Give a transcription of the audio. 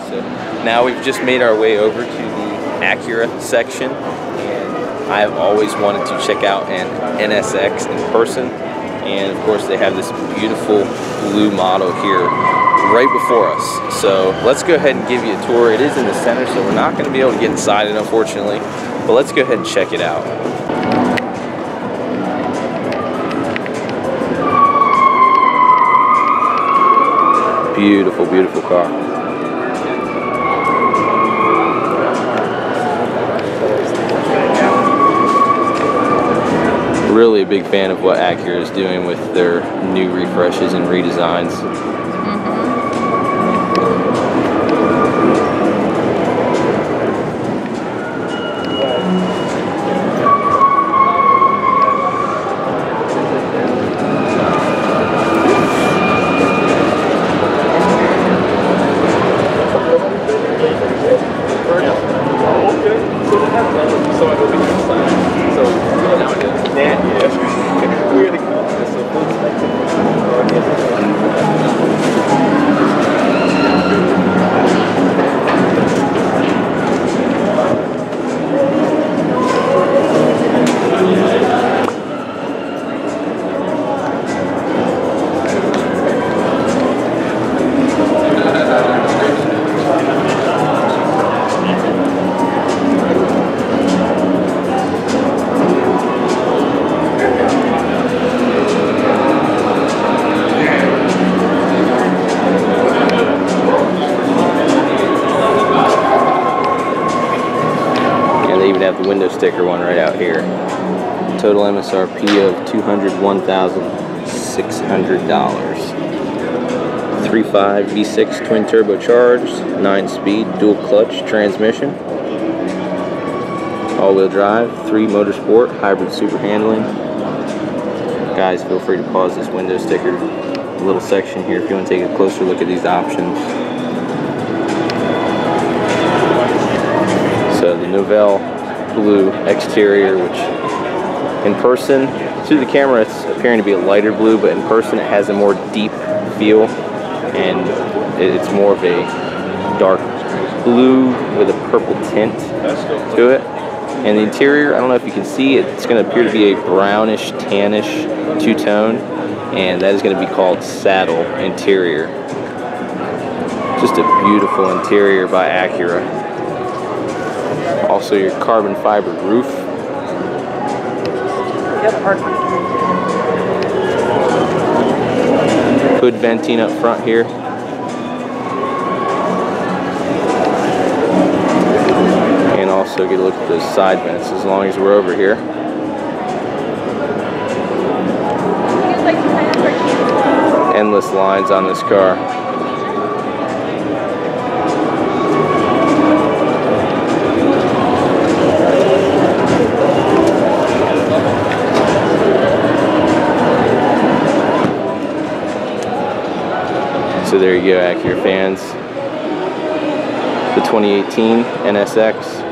So now we've just made our way over to the Acura section, and I've always wanted to check out an NSX in person. And of course they have this beautiful blue model here right before us. So let's go ahead and give you a tour. It is in the center, so we're not going to be able to get inside it, unfortunately, but let's go ahead and check it out. Beautiful, beautiful car. Really a big fan of what Acura is doing with their new refreshes and redesigns. Have the window sticker one right out here. Total MSRP of $201,600. 3.5 V6 twin turbocharged, 9-speed dual clutch transmission, all-wheel drive, 3 motorsport, hybrid super handling. Guys, feel free to pause this window sticker little section here if you want to take a closer look at these options. So the Novell blue exterior, which in person, through the camera it's appearing to be a lighter blue, but in person it has a more deep feel, and it's more of a dark blue with a purple tint to it. And the interior, I don't know if you can see, it's going to appear to be a brownish, tannish two-tone, and that is going to be called saddle interior. Just a beautiful interior by Acura. Also your carbon fiber roof. Hood venting up front here. And also get a look at those side vents as long as we're over here. Endless lines on this car. So there you go, Acura fans. The 2018 NSX.